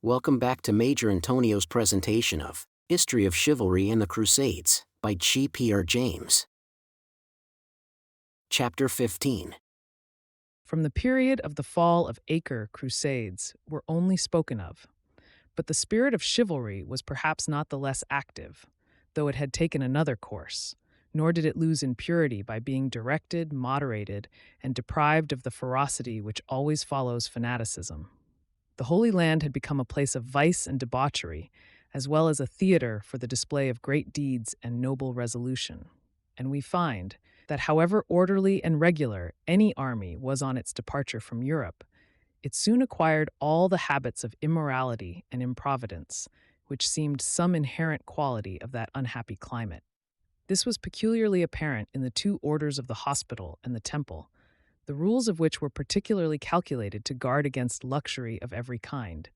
Welcome back to Major Intonio's presentation of History of Chivalry and the Crusades by G.P.R. James. Chapter 15. From the period of the fall of Acre, Crusades were only spoken of, but the spirit of chivalry was perhaps not the less active, though it had taken another course, nor did it lose in purity by being directed, moderated, and deprived of the ferocity which always follows fanaticism. The Holy Land had become a place of vice and debauchery, as well as a theater for the display of great deeds and noble resolution. And we find that however orderly and regular any army was on its departure from Europe, it soon acquired all the habits of immorality and improvidence, which seemed some inherent quality of that unhappy climate. This was peculiarly apparent in the two orders of the hospital and the temple, the rules of which were particularly calculated to guard against luxury of every kind.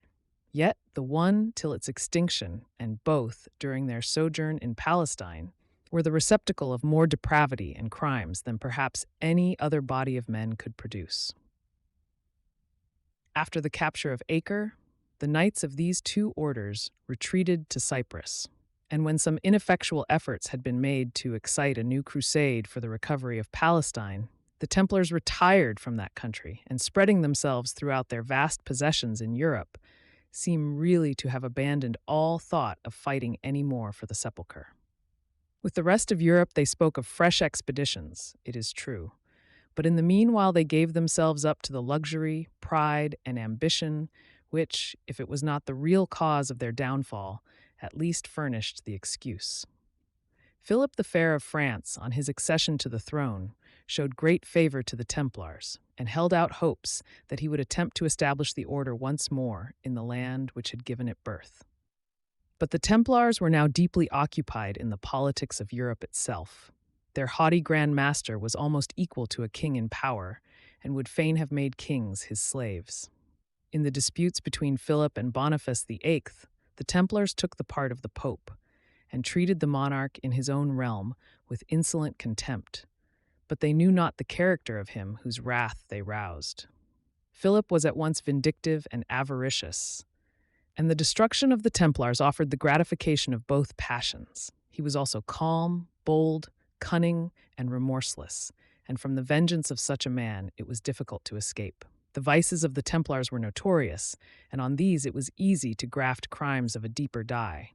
Yet the one till its extinction, and both during their sojourn in Palestine, were the receptacle of more depravity and crimes than perhaps any other body of men could produce. After the capture of Acre, the knights of these two orders retreated to Cyprus, and when some ineffectual efforts had been made to excite a new crusade for the recovery of Palestine, the Templars retired from that country and, spreading themselves throughout their vast possessions in Europe, seem really to have abandoned all thought of fighting any more for the sepulchre. With the rest of Europe they spoke of fresh expeditions, it is true, but in the meanwhile they gave themselves up to the luxury, pride, and ambition which, if it was not the real cause of their downfall, at least furnished the excuse. Philip the Fair of France, on his accession to the throne, showed great favor to the Templars, and held out hopes that he would attempt to establish the order once more in the land which had given it birth. But the Templars were now deeply occupied in the politics of Europe itself. Their haughty Grand Master was almost equal to a king in power, and would fain have made kings his slaves. In the disputes between Philip and Boniface VIII, the Templars took the part of the Pope, and treated the monarch in his own realm with insolent contempt, but they knew not the character of him whose wrath they roused. Philip was at once vindictive and avaricious, and the destruction of the Templars offered the gratification of both passions. He was also calm, bold, cunning, and remorseless, and from the vengeance of such a man it was difficult to escape. The vices of the Templars were notorious, and on these it was easy to graft crimes of a deeper dye.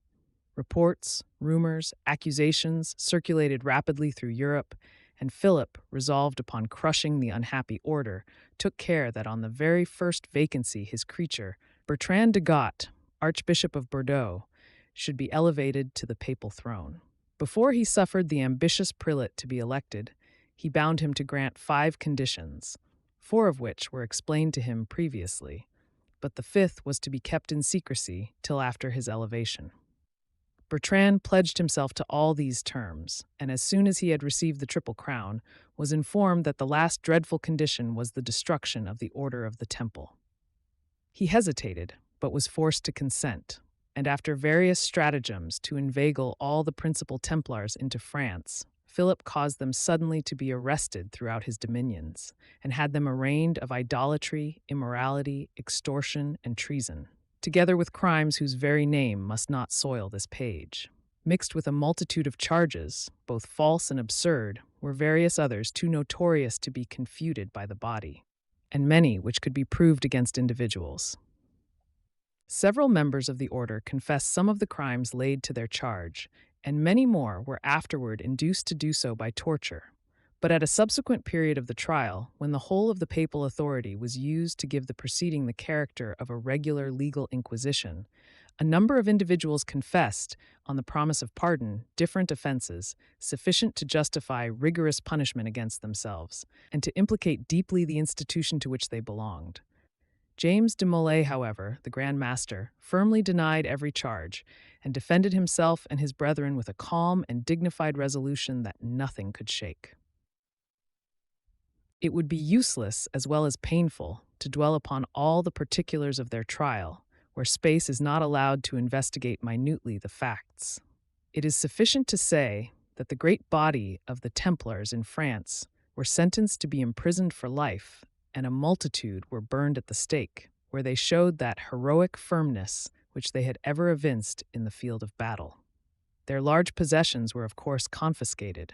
Reports, rumors, accusations circulated rapidly through Europe, and Philip, resolved upon crushing the unhappy order, took care that on the very first vacancy his creature, Bertrand de Got, Archbishop of Bordeaux, should be elevated to the papal throne. Before he suffered the ambitious prelate to be elected, he bound him to grant 5 conditions, 4 of which were explained to him previously, but the 5th was to be kept in secrecy till after his elevation. Bertrand pledged himself to all these terms, and as soon as he had received the Triple Crown, was informed that the last dreadful condition was the destruction of the Order of the Temple. He hesitated, but was forced to consent, and after various stratagems to inveigle all the principal Templars into France, Philip caused them suddenly to be arrested throughout his dominions, and had them arraigned of idolatry, immorality, extortion, and treason, together with crimes whose very name must not soil this page. Mixed with a multitude of charges, both false and absurd, were various others too notorious to be confuted by the body, and many which could be proved against individuals. Several members of the order confessed some of the crimes laid to their charge, and many more were afterward induced to do so by torture. But at a subsequent period of the trial, when the whole of the papal authority was used to give the proceeding the character of a regular legal inquisition, a number of individuals confessed, on the promise of pardon, different offenses, sufficient to justify rigorous punishment against themselves, and to implicate deeply the institution to which they belonged. James de Molay, however, the Grand Master, firmly denied every charge, and defended himself and his brethren with a calm and dignified resolution that nothing could shake. It would be useless as well as painful to dwell upon all the particulars of their trial, where space is not allowed to investigate minutely the facts. It is sufficient to say that the great body of the Templars in France were sentenced to be imprisoned for life, and a multitude were burned at the stake. where they showed that heroic firmness which they had ever evinced in the field of battle. Their large possessions were, of course, confiscated.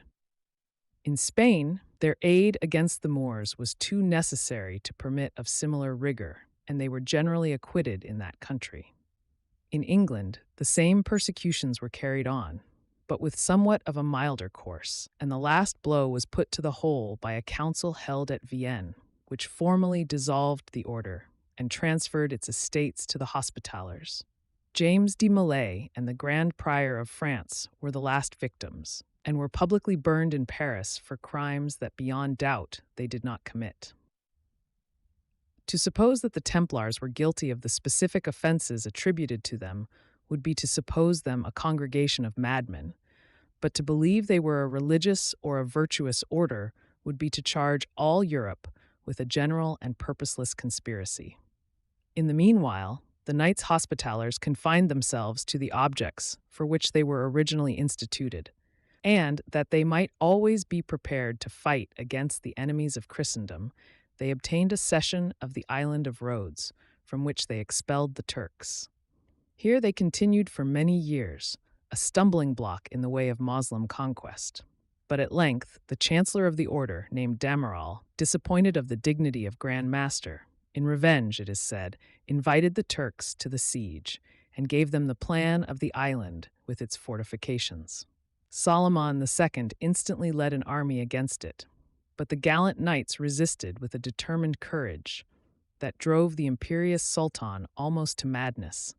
In Spain, their aid against the Moors was too necessary to permit of similar rigor, and they were generally acquitted in that country. In England, the same persecutions were carried on, but with somewhat of a milder course, and the last blow was put to the whole by a council held at Vienne, which formally dissolved the order and transferred its estates to the Hospitallers. James de Molay and the Grand Prior of France were the last victims, and were publicly burned in Paris for crimes that beyond doubt they did not commit. To suppose that the Templars were guilty of the specific offenses attributed to them would be to suppose them a congregation of madmen, but to believe they were a religious or a virtuous order would be to charge all Europe with a general and purposeless conspiracy. In the meanwhile, the Knights Hospitallers confined themselves to the objects for which they were originally instituted, and that they might always be prepared to fight against the enemies of Christendom, they obtained a cession of the island of Rhodes, from which they expelled the Turks. Here they continued for many years, a stumbling block in the way of Moslem conquest. But at length, the Chancellor of the Order, named Dameral, disappointed of the dignity of Grand Master, in revenge, it is said, invited the Turks to the siege, and gave them the plan of the island with its fortifications. Soliman II instantly led an army against it, but the gallant knights resisted with a determined courage that drove the imperious Sultan almost to madness.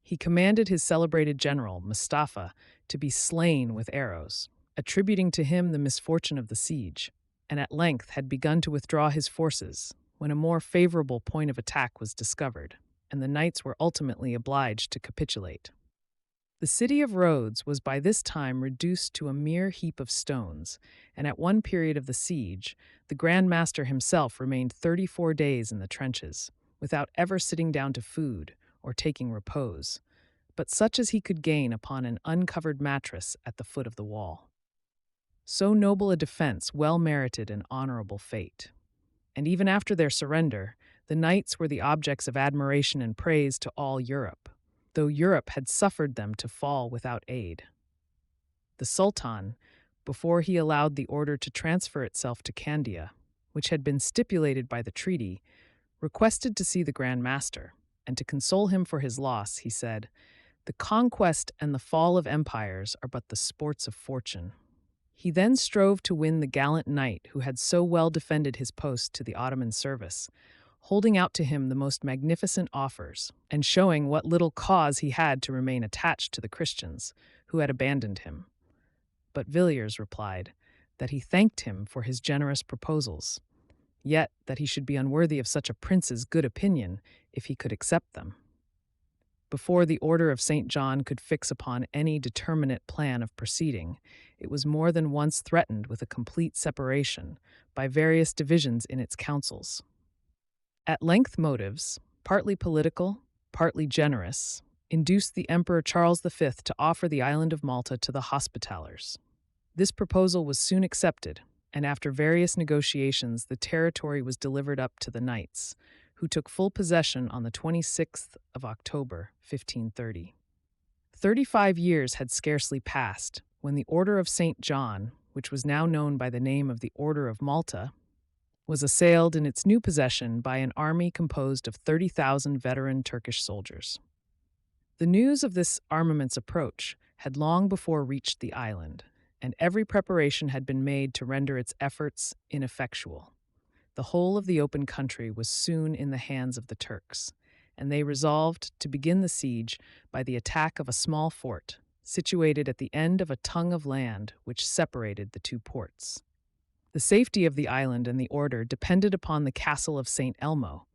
He commanded his celebrated general, Mustafa, to be slain with arrows, attributing to him the misfortune of the siege, and at length had begun to withdraw his forces when a more favorable point of attack was discovered, and the knights were ultimately obliged to capitulate. The city of Rhodes was by this time reduced to a mere heap of stones, and at one period of the siege, the Grand Master himself remained 34 days in the trenches, without ever sitting down to food or taking repose, but such as he could gain upon an uncovered mattress at the foot of the wall. So noble a defense well merited an honorable fate. And even after their surrender, the knights were the objects of admiration and praise to all Europe, though Europe had suffered them to fall without aid. The Sultan, before he allowed the order to transfer itself to Candia, which had been stipulated by the treaty, requested to see the Grand Master, and to console him for his loss, he said, "The conquest and the fall of empires are but the sports of fortune." He then strove to win the gallant knight who had so well defended his post to the Ottoman service, holding out to him the most magnificent offers, and showing what little cause he had to remain attached to the Christians, who had abandoned him. But Villiers replied that he thanked him for his generous proposals, yet that he should be unworthy of such a prince's good opinion if he could accept them. Before the Order of St. John could fix upon any determinate plan of proceeding, it was more than once threatened with a complete separation by various divisions in its councils. At length motives, partly political, partly generous, induced the Emperor Charles V to offer the island of Malta to the Hospitallers. This proposal was soon accepted, and after various negotiations the territory was delivered up to the knights, who took full possession on the 26th of October, 1530. 35 years had scarcely passed when the Order of St. John, which was now known by the name of the Order of Malta, was assailed in its new possession by an army composed of 30,000 veteran Turkish soldiers. The news of this armament's approach had long before reached the island, and every preparation had been made to render its efforts ineffectual. The whole of the open country was soon in the hands of the Turks, and they resolved to begin the siege by the attack of a small fort, situated at the end of a tongue of land which separated the two ports. The safety of the island and the order depended upon the castle of St. Elmo,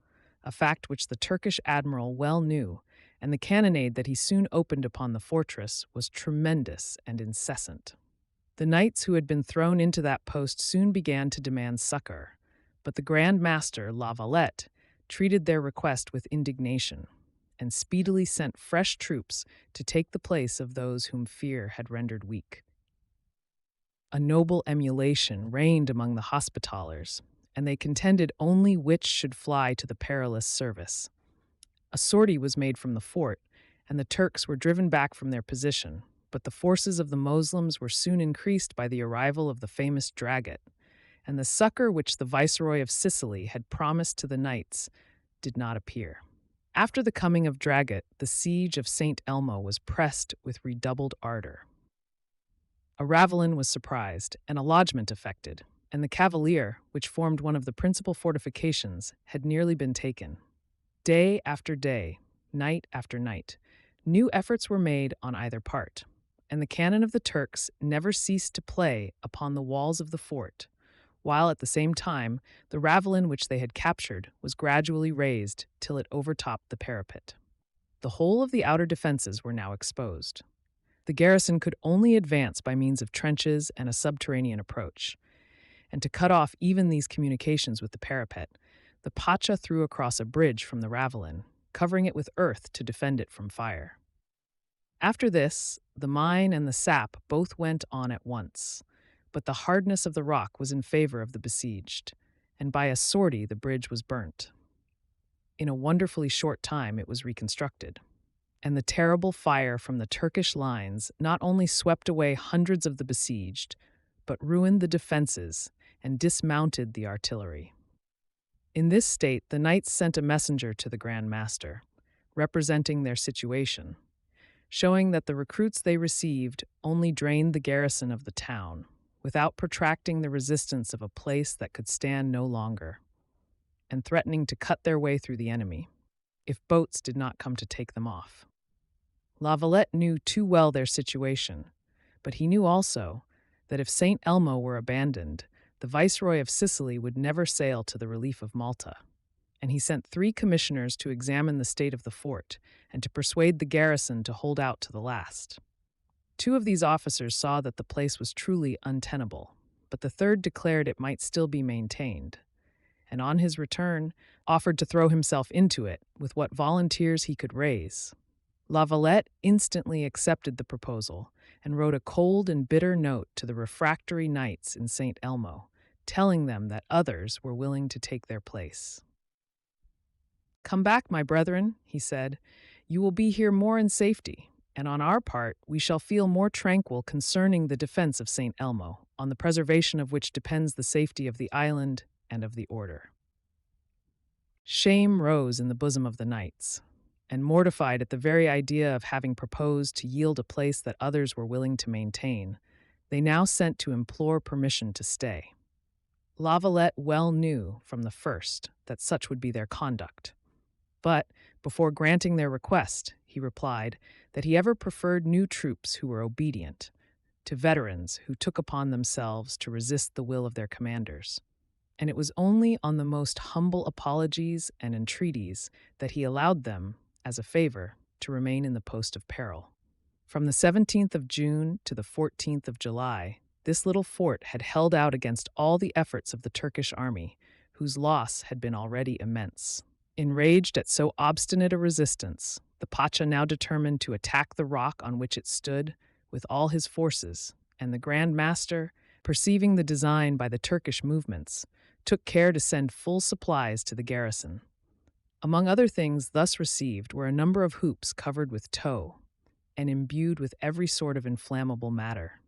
a fact which the Turkish admiral well knew, and the cannonade that he soon opened upon the fortress was tremendous and incessant. The knights who had been thrown into that post soon began to demand succor, but the Grand Master, La Valette, treated their request with indignation, and speedily sent fresh troops to take the place of those whom fear had rendered weak. A noble emulation reigned among the Hospitallers, and they contended only which should fly to the perilous service. A sortie was made from the fort, and the Turks were driven back from their position, but the forces of the Moslems were soon increased by the arrival of the famous Dragut, and the succor which the Viceroy of Sicily had promised to the knights did not appear. After the coming of Dragut, the siege of St. Elmo was pressed with redoubled ardor. A ravelin was surprised, and a lodgment effected, and the Cavalier, which formed one of the principal fortifications, had nearly been taken. Day after day, night after night, new efforts were made on either part, and the cannon of the Turks never ceased to play upon the walls of the fort, while at the same time the ravelin which they had captured was gradually raised till it overtopped the parapet. The whole of the outer defenses were now exposed. The garrison could only advance by means of trenches and a subterranean approach, and to cut off even these communications with the parapet, the Pacha threw across a bridge from the ravelin, covering it with earth to defend it from fire. After this, the mine and the sap both went on at once, but the hardness of the rock was in favor of the besieged, and by a sortie the bridge was burnt. In a wonderfully short time it was reconstructed, and the terrible fire from the Turkish lines not only swept away hundreds of the besieged, but ruined the defenses and dismounted the artillery. In this state, the knights sent a messenger to the Grand Master, representing their situation, showing that the recruits they received only drained the garrison of the town, without protracting the resistance of a place that could stand no longer, and threatening to cut their way through the enemy, if boats did not come to take them off. La Valette knew too well their situation, but he knew also that if St. Elmo were abandoned, the Viceroy of Sicily would never sail to the relief of Malta, and he sent 3 commissioners to examine the state of the fort and to persuade the garrison to hold out to the last. 2 of these officers saw that the place was truly untenable, but the third declared it might still be maintained, and on his return offered to throw himself into it with what volunteers he could raise. La Valette instantly accepted the proposal and wrote a cold and bitter note to the refractory knights in St. Elmo, telling them that others were willing to take their place. "Come back, my brethren," he said. "You will be here more in safety, and on our part we shall feel more tranquil concerning the defense of St. Elmo, on the preservation of which depends the safety of the island and of the order." Shame rose in the bosom of the knights, and mortified at the very idea of having proposed to yield a place that others were willing to maintain, they now sent to implore permission to stay. La Valette well knew from the first that such would be their conduct, but before granting their request, he replied that he ever preferred new troops who were obedient to veterans who took upon themselves to resist the will of their commanders, and it was only on the most humble apologies and entreaties that he allowed them, as a favor, to remain in the post of peril. From the 17th of June to the 14th of July, this little fort had held out against all the efforts of the Turkish army, whose loss had been already immense. Enraged at so obstinate a resistance, the Pacha now determined to attack the rock on which it stood with all his forces, and the Grand Master, perceiving the design by the Turkish movements, took care to send full supplies to the garrison. Among other things thus received were a number of hoops covered with tow and imbued with every sort of inflammable matter.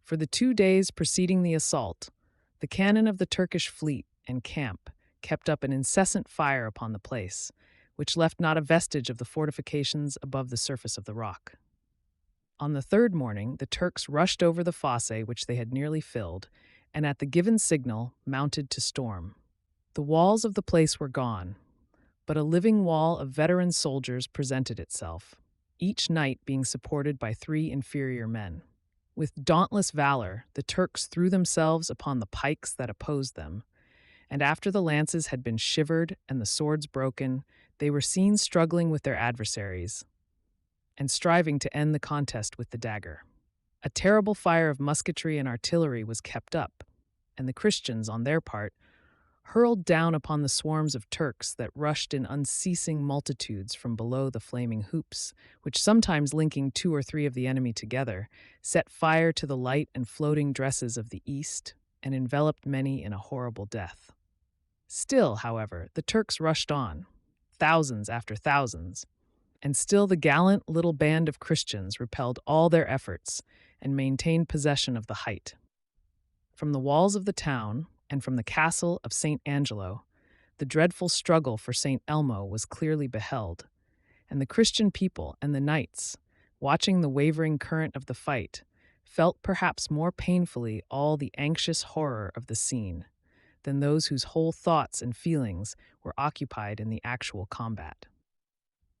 For the 2 days preceding the assault, the cannon of the Turkish fleet and camp kept up an incessant fire upon the place, which left not a vestige of the fortifications above the surface of the rock. On the 3rd morning, the Turks rushed over the fosse which they had nearly filled, and at the given signal mounted to storm. The walls of the place were gone, but a living wall of veteran soldiers presented itself, each knight being supported by 3 inferior men. With dauntless valor, the Turks threw themselves upon the pikes that opposed them, and after the lances had been shivered and the swords broken, they were seen struggling with their adversaries and striving to end the contest with the dagger. A terrible fire of musketry and artillery was kept up, and the Christians, on their part, hurled down upon the swarms of Turks that rushed in unceasing multitudes from below the flaming hoops, which sometimes linking 2 or 3 of the enemy together, set fire to the light and floating dresses of the east, and enveloped many in a horrible death. Still, however, the Turks rushed on, thousands after thousands, and still the gallant little band of Christians repelled all their efforts and maintained possession of the height. From the walls of the town and from the castle of St. Angelo, the dreadful struggle for St. Elmo was clearly beheld, and the Christian people and the knights, watching the wavering current of the fight, felt perhaps more painfully all the anxious horror of the scene than those whose whole thoughts and feelings were occupied in the actual combat.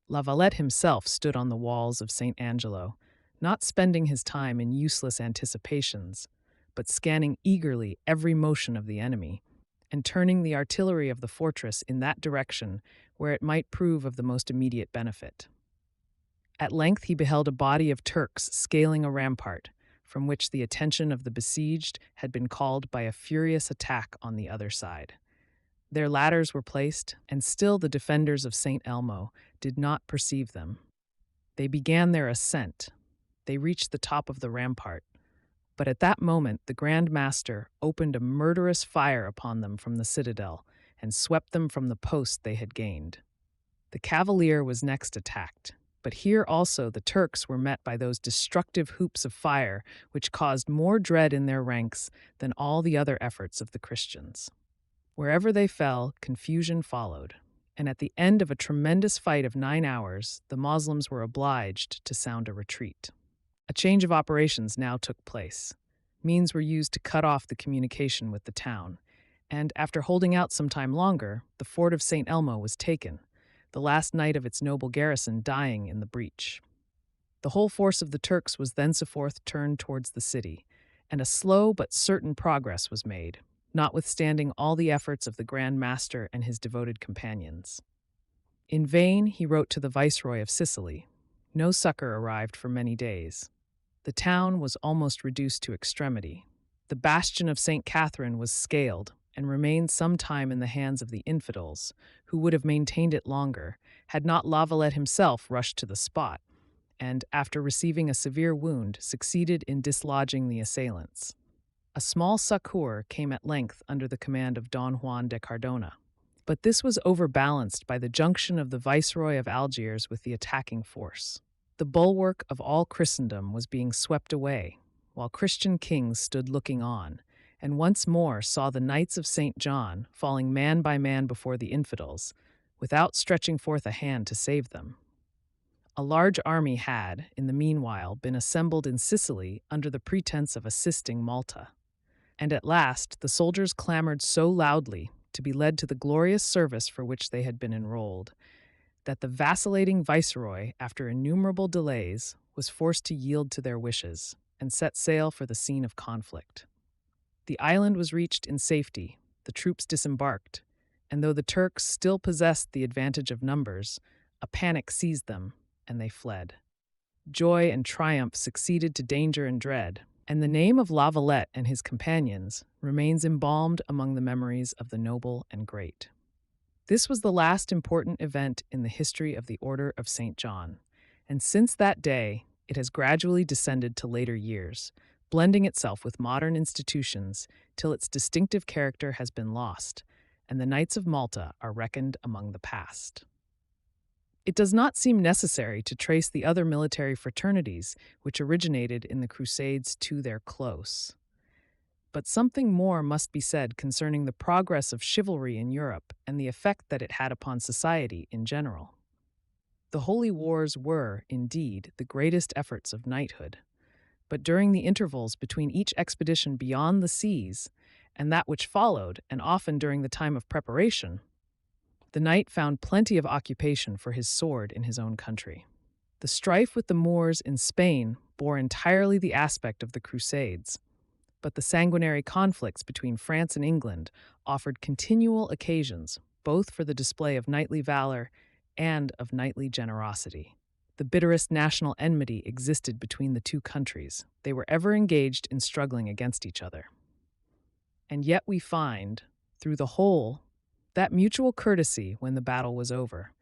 La Valette himself stood on the walls of St. Angelo, not spending his time in useless anticipations, but scanning eagerly every motion of the enemy, and turning the artillery of the fortress in that direction where it might prove of the most immediate benefit. At length he beheld a body of Turks scaling a rampart, from which the attention of the besieged had been called by a furious attack on the other side. Their ladders were placed, and still the defenders of St. Elmo did not perceive them. They began their ascent. They reached the top of the rampart. But at that moment the Grand Master opened a murderous fire upon them from the citadel and swept them from the post they had gained. The cavalier was next attacked, but here also the Turks were met by those destructive hoops of fire which caused more dread in their ranks than all the other efforts of the Christians. Wherever they fell, confusion followed, and at the end of a tremendous fight of 9 hours, the Moslems were obliged to sound a retreat. A change of operations now took place. Means were used to cut off the communication with the town, and after holding out some time longer, the fort of St. Elmo was taken, the last knight of its noble garrison dying in the breach. The whole force of the Turks was thenceforth turned towards the city, and a slow but certain progress was made, notwithstanding all the efforts of the Grand Master and his devoted companions. In vain he wrote to the Viceroy of Sicily. No succor arrived for many days. The town was almost reduced to extremity. The bastion of St. Catherine was scaled and remained some time in the hands of the infidels, who would have maintained it longer, had not La Valette himself rushed to the spot, and, after receiving a severe wound, succeeded in dislodging the assailants. A small succor came at length under the command of Don Juan de Cardona, but this was overbalanced by the junction of the Viceroy of Algiers with the attacking force. The bulwark of all Christendom was being swept away, while Christian kings stood looking on, and once more saw the Knights of St. John falling man by man before the infidels, without stretching forth a hand to save them. A large army had, in the meanwhile, been assembled in Sicily under the pretense of assisting Malta, and at last the soldiers clamored so loudly to be led to the glorious service for which they had been enrolled, that the vacillating viceroy, after innumerable delays, was forced to yield to their wishes and set sail for the scene of conflict. The island was reached in safety, the troops disembarked, and though the Turks still possessed the advantage of numbers, a panic seized them, and they fled. Joy and triumph succeeded to danger and dread, and the name of La Valette and his companions remains embalmed among the memories of the noble and great. This was the last important event in the history of the Order of St. John, and since that day it has gradually descended to later years, blending itself with modern institutions till its distinctive character has been lost, and the Knights of Malta are reckoned among the past. It does not seem necessary to trace the other military fraternities which originated in the Crusades to their close. But something more must be said concerning the progress of chivalry in Europe and the effect that it had upon society in general. The Holy Wars were, indeed, the greatest efforts of knighthood, but during the intervals between each expedition beyond the seas and that which followed, and often during the time of preparation, the knight found plenty of occupation for his sword in his own country. The strife with the Moors in Spain bore entirely the aspect of the Crusades, but the sanguinary conflicts between France and England offered continual occasions both for the display of knightly valor and of knightly generosity. The bitterest national enmity existed between the two countries. They were ever engaged in struggling against each other. And yet we find, through the whole, that mutual courtesy when the battle was over,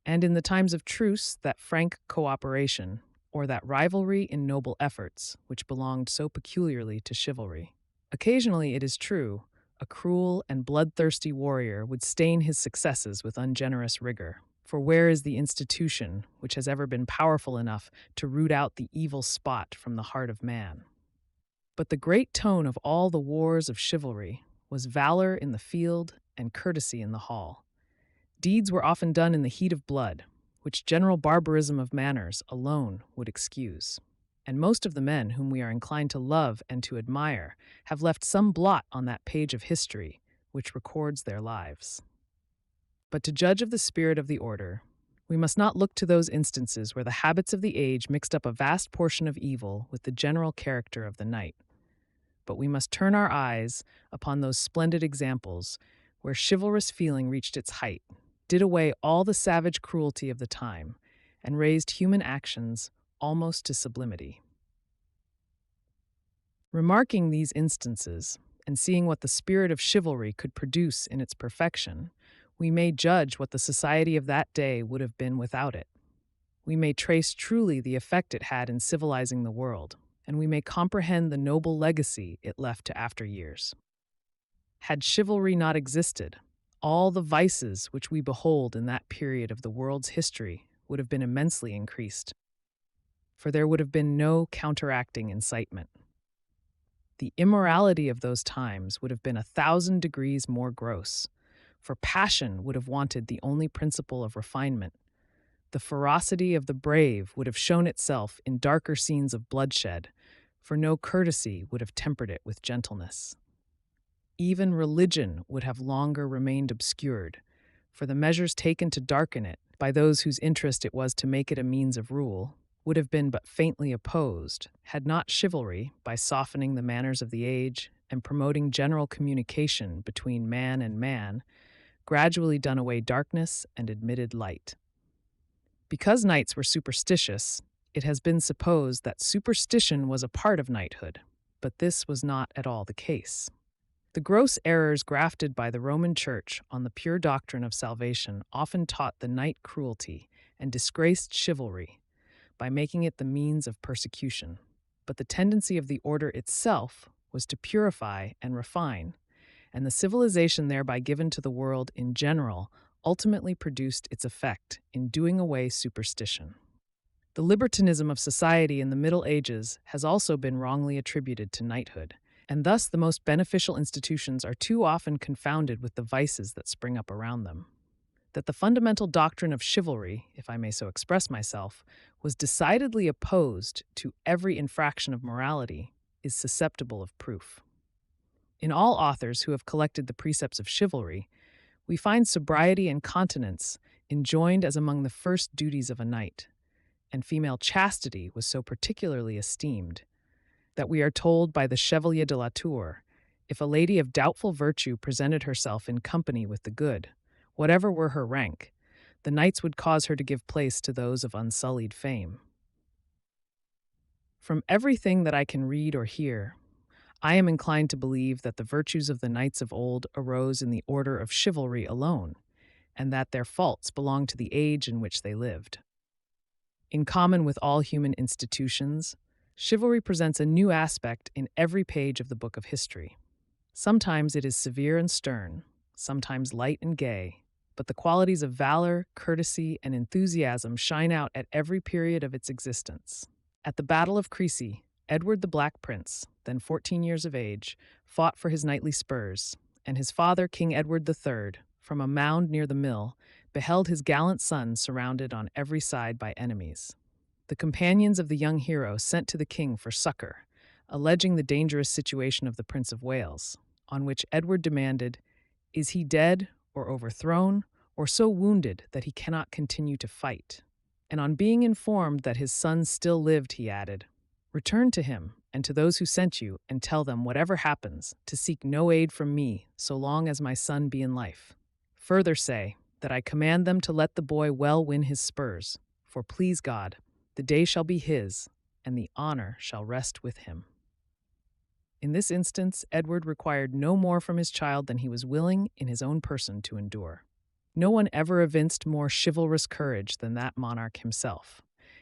and in the times of truce that frank cooperation, or that rivalry in noble efforts which belonged so peculiarly to chivalry. Occasionally, it is true, a cruel and bloodthirsty warrior would stain his successes with ungenerous rigor, For where is the institution which has ever been powerful enough to root out the evil spot from the heart of man? But the great tone of all the wars of chivalry was valor in the field and courtesy in the hall. Deeds were often done in the heat of blood, which general barbarism of manners alone would excuse. And most of the men whom we are inclined to love and to admire have left some blot on that page of history which records their lives. But to judge of the spirit of the order, we must not look to those instances where the habits of the age mixed up a vast portion of evil with the general character of the knight. But we must turn our eyes upon those splendid examples where chivalrous feeling reached its height, did away all the savage cruelty of the time, and raised human actions almost to sublimity. Remarking these instances, and seeing what the spirit of chivalry could produce in its perfection, we may judge what the society of that day would have been without it. We may trace truly the effect it had in civilizing the world, and we may comprehend the noble legacy it left to after years. Had chivalry not existed, all the vices which we behold in that period of the world's history would have been immensely increased, for there would have been no counteracting incitement. The immorality of those times would have been 1,000 degrees more gross, for passion would have wanted the only principle of refinement. The ferocity of the brave would have shown itself in darker scenes of bloodshed, for no courtesy would have tempered it with gentleness. Even religion would have longer remained obscured, for the measures taken to darken it by those whose interest it was to make it a means of rule would have been but faintly opposed, had not chivalry, by softening the manners of the age and promoting general communication between man and man, gradually done away darkness and admitted light. Because knights were superstitious, it has been supposed that superstition was a part of knighthood, but this was not at all the case. The gross errors grafted by the Roman Church on the pure doctrine of salvation often taught the knight cruelty and disgraced chivalry by making it the means of persecution. But the tendency of the order itself was to purify and refine, and the civilization thereby given to the world in general ultimately produced its effect in doing away superstition. The libertinism of society in the Middle Ages has also been wrongly attributed to knighthood, and thus the most beneficial institutions are too often confounded with the vices that spring up around them. That the fundamental doctrine of chivalry, if I may so express myself, was decidedly opposed to every infraction of morality is susceptible of proof. In all authors who have collected the precepts of chivalry, we find sobriety and continence enjoined as among the first duties of a knight, and female chastity was so particularly esteemed, that we are told by the Chevalier de la Tour, if a lady of doubtful virtue presented herself in company with the good, whatever were her rank, the knights would cause her to give place to those of unsullied fame. From everything that I can read or hear, I am inclined to believe that the virtues of the knights of old arose in the order of chivalry alone, and that their faults belong to the age in which they lived. In common with all human institutions, chivalry presents a new aspect in every page of the book of history. Sometimes it is severe and stern, sometimes light and gay, but the qualities of valor, courtesy, and enthusiasm shine out at every period of its existence. At the Battle of Crecy, Edward the Black Prince, then 14 years of age, fought for his knightly spurs, and his father, King Edward III, from a mound near the mill, beheld his gallant son surrounded on every side by enemies. The companions of the young hero sent to the king for succor, alleging the dangerous situation of the Prince of Wales, on which Edward demanded, "Is he dead or overthrown, or so wounded that he cannot continue to fight?" And on being informed that his son still lived, he added, "Return to him and to those who sent you, and tell them, whatever happens, to seek no aid from me so long as my son be in life. Further say that I command them to let the boy well win his spurs, for please God, the day shall be his, and the honor shall rest with him." In this instance, Edward required no more from his child than he was willing in his own person to endure. No one ever evinced more chivalrous courage than that monarch himself,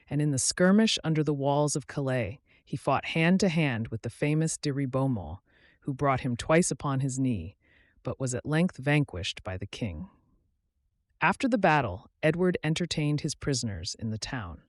and in the skirmish under the walls of Calais, he fought hand to hand with the famous de Ribeaumont, who brought him twice upon his knee, but was at length vanquished by the king. After the battle, Edward entertained his prisoners in the town,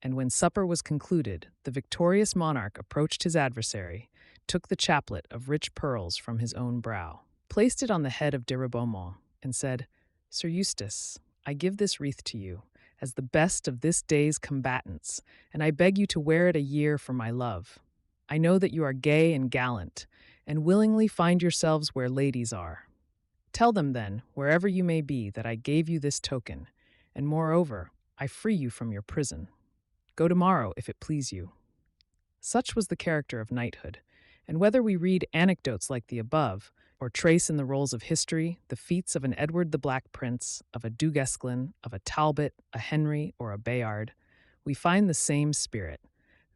and when supper was concluded, the victorious monarch approached his adversary, took the chaplet of rich pearls from his own brow, placed it on the head of de Beaumont, and said, "Sir Eustace, I give this wreath to you, as the best of this day's combatants, and I beg you to wear it a year for my love. I know that you are gay and gallant, and willingly find yourselves where ladies are. Tell them then, wherever you may be, that I gave you this token, and moreover, I free you from your prison. Go tomorrow, if it please you." Such was the character of knighthood, and whether we read anecdotes like the above, or trace in the rolls of history the feats of an Edward the Black Prince, of a Du Guesclin, of a Talbot, a Henry, or a Bayard, we find the same spirit,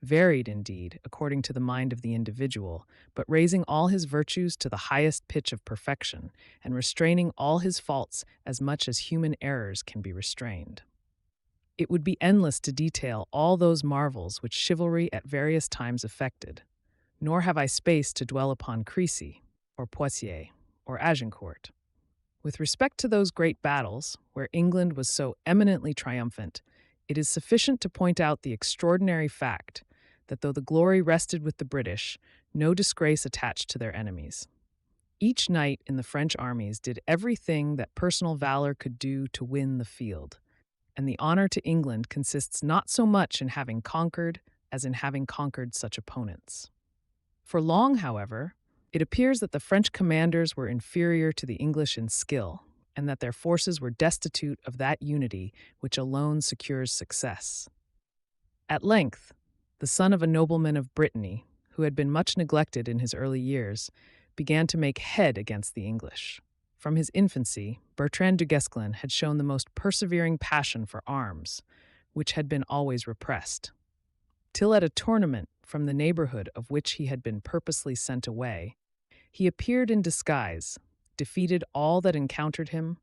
varied indeed according to the mind of the individual, but raising all his virtues to the highest pitch of perfection, and restraining all his faults as much as human errors can be restrained. It would be endless to detail all those marvels which chivalry at various times effected, nor have I space to dwell upon Crécy, or Poitiers, or Agincourt. With respect to those great battles, where England was so eminently triumphant, it is sufficient to point out the extraordinary fact that though the glory rested with the British, no disgrace attached to their enemies. Each knight in the French armies did everything that personal valor could do to win the field, and the honor to England consists not so much in having conquered as in having conquered such opponents. For long, however, it appears that the French commanders were inferior to the English in skill, and that their forces were destitute of that unity which alone secures success. At length, the son of a nobleman of Brittany, who had been much neglected in his early years, began to make head against the English. From his infancy, Bertrand du Guesclin had shown the most persevering passion for arms, which had been always repressed, till at a tournament from the neighborhood of which he had been purposely sent away, he appeared in disguise, defeated all that encountered him,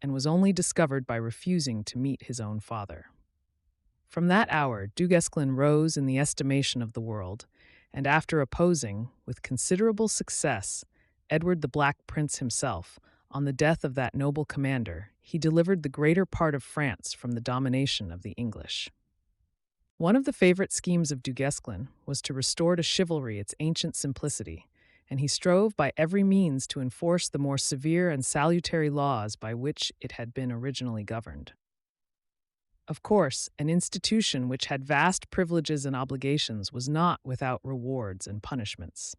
and was only discovered by refusing to meet his own father. From that hour, Du Guesclin rose in the estimation of the world, and after opposing, with considerable success, Edward the Black Prince himself, on the death of that noble commander, he delivered the greater part of France from the domination of the English. One of the favorite schemes of Du Guesclin was to restore to chivalry its ancient simplicity, and he strove by every means to enforce the more severe and salutary laws by which it had been originally governed. Of course, an institution which had vast privileges and obligations was not without rewards and punishments,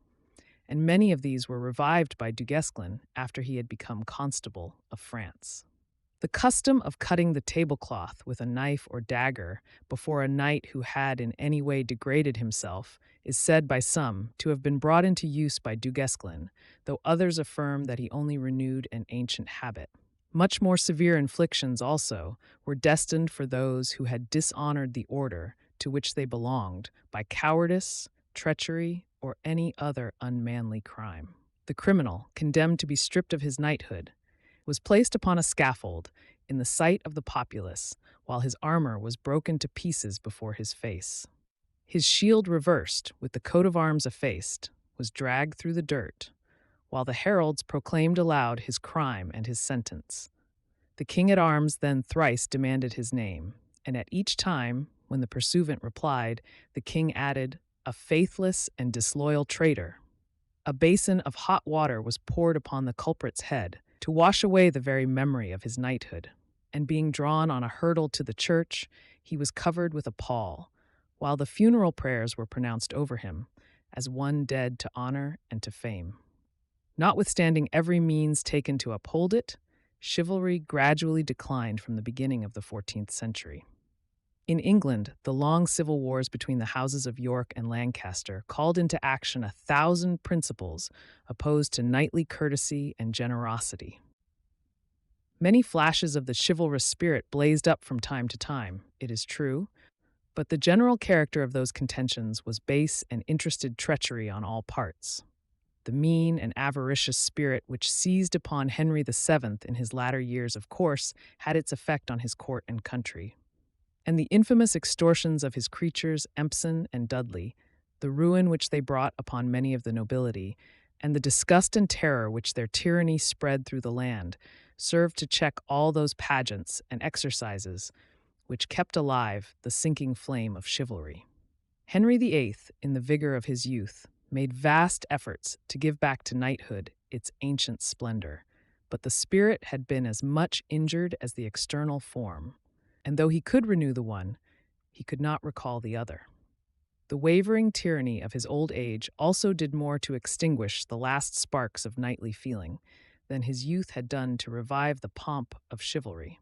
and many of these were revived by Du Guesclin after he had become Constable of France. The custom of cutting the tablecloth with a knife or dagger before a knight who had in any way degraded himself is said by some to have been brought into use by Du Guesclin, though others affirm that he only renewed an ancient habit. Much more severe inflictions, also, were destined for those who had dishonored the order to which they belonged by cowardice, treachery, or any other unmanly crime. The criminal, condemned to be stripped of his knighthood, was placed upon a scaffold in the sight of the populace, while his armor was broken to pieces before his face. His shield reversed, with the coat of arms effaced, was dragged through the dirt, while the heralds proclaimed aloud his crime and his sentence. The king-at-arms then thrice demanded his name, and at each time, when the pursuivant replied, the king added, "A faithless and disloyal traitor." A basin of hot water was poured upon the culprit's head to wash away the very memory of his knighthood, and being drawn on a hurdle to the church, he was covered with a pall, while the funeral prayers were pronounced over him, as one dead to honor and to fame. Notwithstanding every means taken to uphold it, chivalry gradually declined from the beginning of the 14th century. In England, the long civil wars between the houses of York and Lancaster called into action 1,000 principles opposed to knightly courtesy and generosity. Many flashes of the chivalrous spirit blazed up from time to time, it is true, but the general character of those contentions was base and interested treachery on all parts. The mean and avaricious spirit which seized upon Henry VII in his latter years, of course, had its effect on his court and country. And the infamous extortions of his creatures, Empson and Dudley, the ruin which they brought upon many of the nobility, and the disgust and terror which their tyranny spread through the land, served to check all those pageants and exercises which kept alive the sinking flame of chivalry. Henry VIII, in the vigor of his youth, made vast efforts to give back to knighthood its ancient splendor, but the spirit had been as much injured as the external form, and though he could renew the one, he could not recall the other. The wavering tyranny of his old age also did more to extinguish the last sparks of knightly feeling than his youth had done to revive the pomp of chivalry.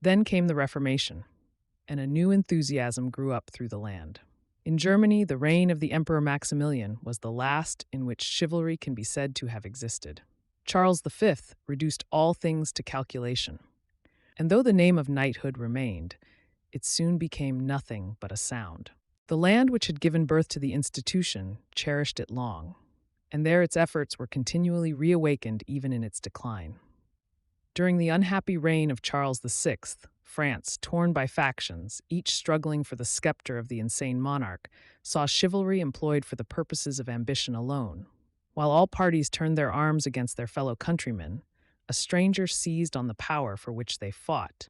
Then came the Reformation, and a new enthusiasm grew up through the land. In Germany, the reign of the Emperor Maximilian was the last in which chivalry can be said to have existed. Charles V reduced all things to calculation, and though the name of knighthood remained, it soon became nothing but a sound. The land which had given birth to the institution cherished it long, and there its efforts were continually reawakened even in its decline. During the unhappy reign of Charles VI, France, torn by factions, each struggling for the scepter of the insane monarch, saw chivalry employed for the purposes of ambition alone. While all parties turned their arms against their fellow countrymen, a stranger seized on the power for which they fought,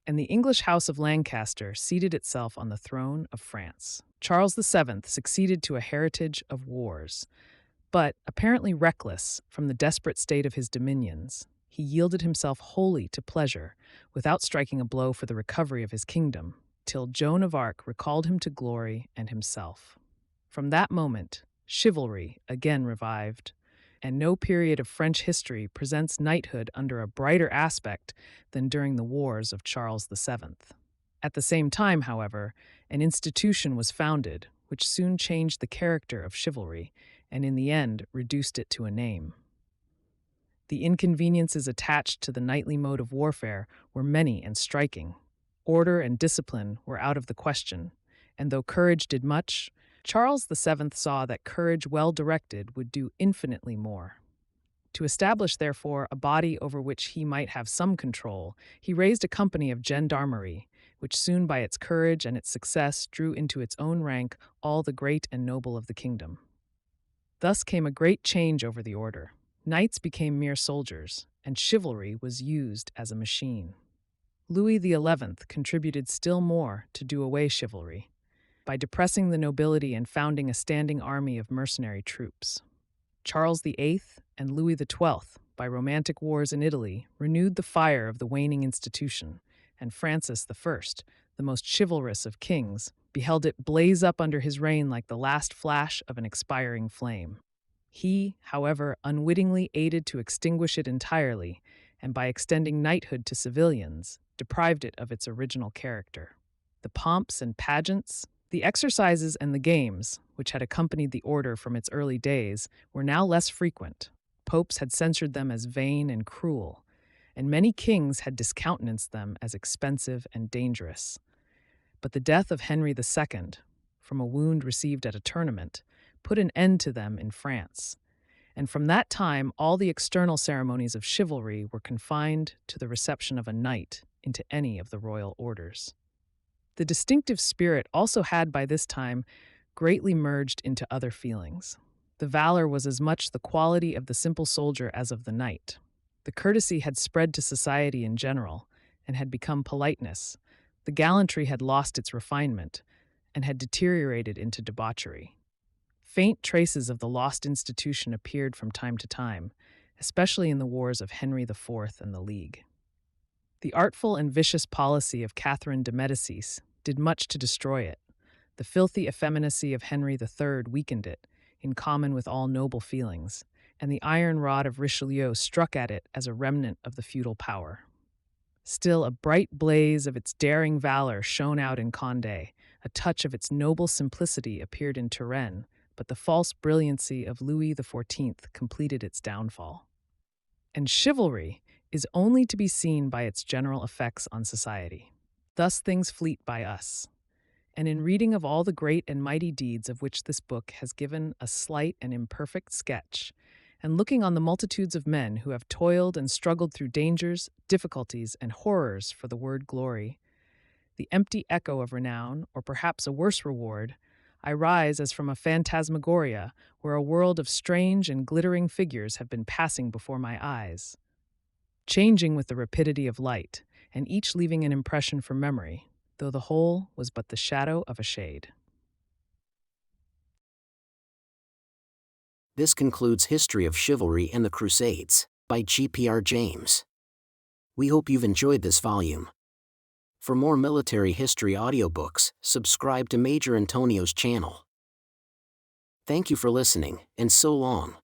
and the English House of Lancaster seated itself on the throne of France. Charles VII succeeded to a heritage of wars, but, apparently reckless from the desperate state of his dominions, he yielded himself wholly to pleasure, without striking a blow for the recovery of his kingdom, till Joan of Arc recalled him to glory and himself. From that moment, chivalry again revived, and no period of French history presents knighthood under a brighter aspect than during the wars of Charles VII. At the same time, however, an institution was founded which soon changed the character of chivalry and in the end reduced it to a name. The inconveniences attached to the knightly mode of warfare were many and striking. Order and discipline were out of the question, and though courage did much, Charles VII saw that courage well directed would do infinitely more. To establish, therefore, a body over which he might have some control, he raised a company of gendarmerie, which soon by its courage and its success drew into its own rank all the great and noble of the kingdom. Thus came a great change over the order. Knights became mere soldiers, and chivalry was used as a machine. Louis XI contributed still more to do away chivalry, by depressing the nobility and founding a standing army of mercenary troops. Charles VIII and Louis XII, by romantic wars in Italy, renewed the fire of the waning institution, and Francis I, the most chivalrous of kings, beheld it blaze up under his reign like the last flash of an expiring flame. He, however, unwittingly aided to extinguish it entirely, and by extending knighthood to civilians, deprived it of its original character. The pomps and pageants, the exercises and the games, which had accompanied the order from its early days, were now less frequent. Popes had censured them as vain and cruel, and many kings had discountenanced them as expensive and dangerous. But the death of Henry II, from a wound received at a tournament, put an end to them in France, and from that time all the external ceremonies of chivalry were confined to the reception of a knight into any of the royal orders. The distinctive spirit also had by this time greatly merged into other feelings. The valor was as much the quality of the simple soldier as of the knight. The courtesy had spread to society in general, and had become politeness. The gallantry had lost its refinement, and had deteriorated into debauchery. Faint traces of the lost institution appeared from time to time, especially in the wars of Henry IV and the League. The artful and vicious policy of Catherine de Medicis did much to destroy it. The filthy effeminacy of Henry III weakened it, in common with all noble feelings, and the iron rod of Richelieu struck at it as a remnant of the feudal power. Still, a bright blaze of its daring valor shone out in Condé, a touch of its noble simplicity appeared in Turenne, but the false brilliancy of Louis XIV completed its downfall. And chivalry is only to be seen by its general effects on society. Thus things fleet by us. And in reading of all the great and mighty deeds of which this book has given a slight and imperfect sketch, and looking on the multitudes of men who have toiled and struggled through dangers, difficulties, and horrors for the word glory, the empty echo of renown, or perhaps a worse reward, I rise as from a phantasmagoria where a world of strange and glittering figures have been passing before my eyes. changing with the rapidity of light, and each leaving an impression for memory, though the whole was but the shadow of a shade. This concludes History of Chivalry and the Crusades by G.P.R. James. We hope you've enjoyed this volume. For more military history audiobooks, subscribe to Major Intonio's channel. Thank you for listening, and so long.